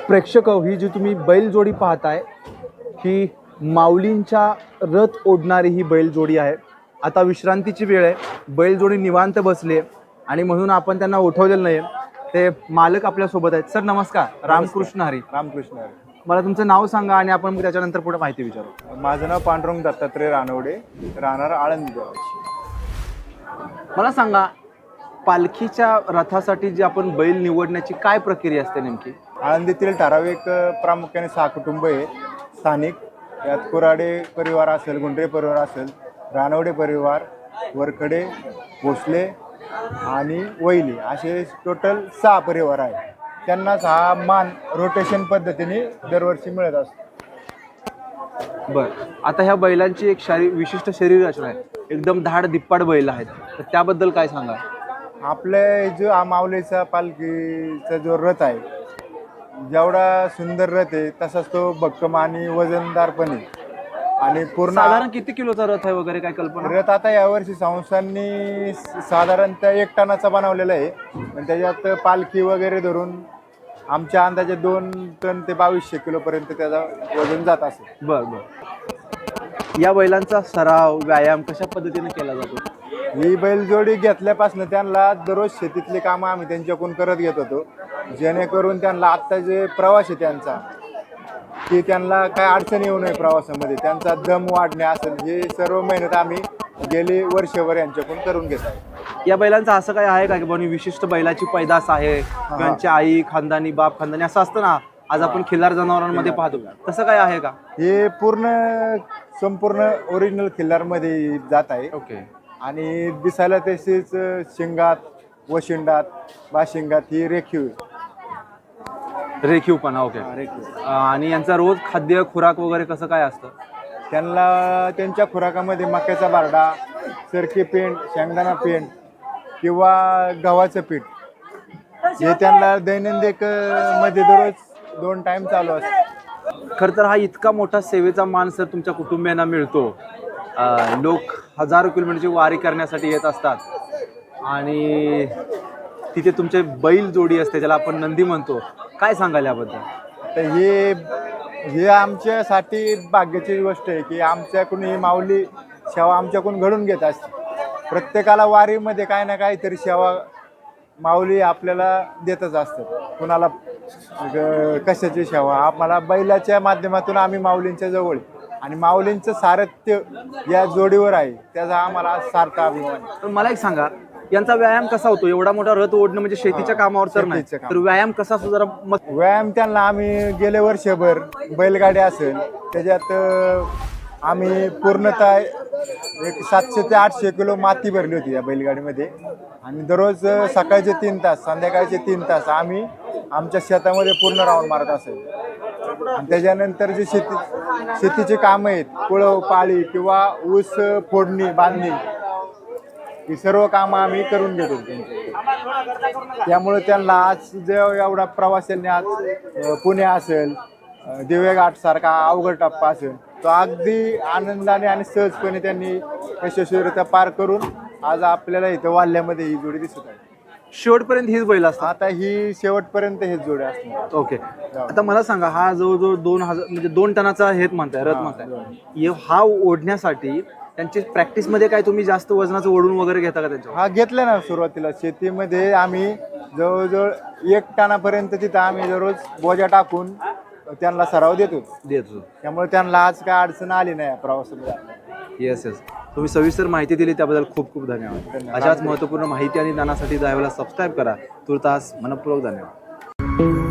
प्रेक्षक ही जी तुम्ही बैलजोडी पाहताय ही माऊलींच्या रथ ओढणारी ही बैलजोडी आहे। आता विश्रांतीची वेळ आहे, बैलजोडी निवांत बसली आहे आणि म्हणून आपण त्यांना उठवलेलं नाही। ते मालक आपल्यासोबत आहेत। सर नमस्कार, रामकृष्ण हरी। रामकृष्ण हरी। मला तुमचं नाव सांगा आणि आपण त्याच्यानंतर पुढे माहिती विचारू। माझं नाव पांडुरंग दत्तात्रय रानवडे, राहणार आळंदी। मला सांगा, पालखीच्या रथासाठी जी आपण बैल निवडण्याची काय प्रक्रिया असते नेमकी? आळंदीतील ठराविक प्रामुख्याने 6 कुटुंब आहे स्थानिक। यात कुराडे परिवार असेल, गुंडरे परिवार असेल, रानवडे परिवार, वरखडे, भोसले आणि वैली असे टोटल 6 परिवार आहेत। त्यांना 6 मान रोटेशन पद्धतीने दरवर्षी मिळत असतो। बर, आता ह्या बैलांची एक विशिष्ट शरीर रचना आहे, एकदम धाड दिप्पाड बैल आहेत, तर त्याबद्दल काय सांगा? आपले जो माऊलीचा पालखीचा जो रथ आहे, जेवढा सुंदर रथ आहे तसाच तो भक्कम आणि वजनदार पण आहे। आणि पूर्ण साधारण किती किलोचा रथ आहे वगैरे काय कल्पना? रथ आता यावर्षी संस्थांनी साधारणतः 1 टनाचा बनवलेला आहे, पण त्याच्यात पालखी वगैरे धरून आमच्या अंदाजे 2 टन ते 2200 किलो पर्यंत त्याचा वजन जात असेल। बर बर, या बैलांचा सराव व्यायाम कशा पद्धतीने केला जातो? ही बैलजोडी घेतल्यापासून त्यांना दररोज शेतीतले कामं आम्ही त्यांच्याकडून करत घेत होतो, जेणेकरून त्यांना आत्ता जे प्रवास आहे त्यांचा, की त्यांना काय अडचण येऊ नये प्रवासामध्ये, त्यांचा दम वाढणे असेल, हे सर्व मेहनत आम्ही गेली वर्षभर यांच्याकडून करून घेत आहे। या बैलांचं असं काय आहे का की बाबा विशिष्ट बैलाची पैदास आहे, त्यांची आई खानदानी बाप खानदानी असं असतं ना, आज आपण खिल्लार जनावरांमध्ये पाहतो, तसं काय आहे का? हे संपूर्ण ओरिजिनल खिल्लारमध्ये जात आहे। ओके। आणि दिसायला तसेच शिंगात, वशिंडात, बाशिंगात ही रेखीव रेखीवपणा। ओके। आणि यांचा रोज खाद्य खुराक वगैरे कसं काय असतं? त्यांना त्यांच्या खुराकामध्ये मक्याचा बारडा, सरकी पेंड, शेंगदाणा पेंड किंवा गव्हाचं पीठ हे त्यांना दैनंदिन मध्ये दररोज 2 टाइम चालू असतं। खरं तर हा इतका मोठा सेवेचा मान सर तुमच्या कुटुंबियांना मिळतो। लोक हजारो किलोमीटरची वारी करण्यासाठी येत असतात आणि तिथे तुमचे बैल जोडी असते, ज्याला आपण नंदी म्हणतो, काय सांगाल याबद्दल? तर हे आमच्यासाठी भाग्याची गोष्ट आहे की आमच्याकडून ही माऊली सेवा आमच्याकडून घडून घेत असते। प्रत्येकाला वारीमध्ये काय ना काहीतरी सेवा माऊली आपल्याला देतच असतात। कुणाला कशाची सेवा, आम्हाला बैलाच्या माध्यमातून आम्ही माऊलींच्या जवळ आणि माऊलींचं सारथ्य या जोडीवर आहे, त्याचा आम्हाला सार्थ अभिमान आहे। तर मला एक सांगा, यांचा व्यायाम कसा होतो? एवढा मोठा रथ ओढणं म्हणजे शेतीच्या कामावर तर नाही, तर व्यायाम कसा असतो जरा? व्यायाम त्यांना आम्ही गेले वर्षभर बैलगाडी असेल त्याच्यात आम्ही पूर्णतः एक 700 ते 800 किलो माती भरली होती या बैलगाडीमध्ये। आणि दररोज सकाळचे 3 तास, संध्याकाळचे 3 तास आम्ही आमच्या शेतामध्ये पूर्ण राऊंड मारत असेल। आणि त्याच्यानंतर जे शेतीचे कामं आहेत, कुळव पाळी किंवा ऊस फोडणी, बांधणी, ही सर्व कामं आम्ही करून घेतो त्यांची। त्यामुळे त्यांना आज जे एवढा प्रवास त्यांनी आज पुणे असेल, दिवेघाट सारखा अवघड टप्पा असेल, तो अगदी आनंदाने आणि सहजपणे त्यांनी यशस्वीरित्या पार करून आज आपल्याला इथं वाल्ह्यामध्ये ही जोडी दिसत आहे। शेवटपर्यंत हीच बैल असतात? आता ही शेवटपर्यंत हेच जोडी असणार। ओके। आता मला सांगा, हा जवळजवळ 2 टनाचा हेच म्हणताय, रथ म्हणताय, हा ओढण्यासाठी त्यांची प्रॅक्टिस मध्ये काय तुम्ही जास्त वजनाचं ओढून वगैरे घेता का त्यांच्या? हा घेतलं ना, सुरुवातीला शेतीमध्ये आम्ही जवळजवळ 1 टनापर्यंत तिथं आम्ही दररोज बोजा टाकून त्यांना सराव देतो। त्यामुळे त्यांना आज काय अडचण आली नाही प्रवासामध्ये। येस येस, तुम्ही सविस्तर माहिती दिली त्याबद्दल खूप खूप धन्यवाद। अशाच महत्त्वपूर्ण माहिती आणि ज्ञानासाठी दयावेळेला सबस्क्राईब करा। तुर्तास मनपूर्वक धन्यवाद।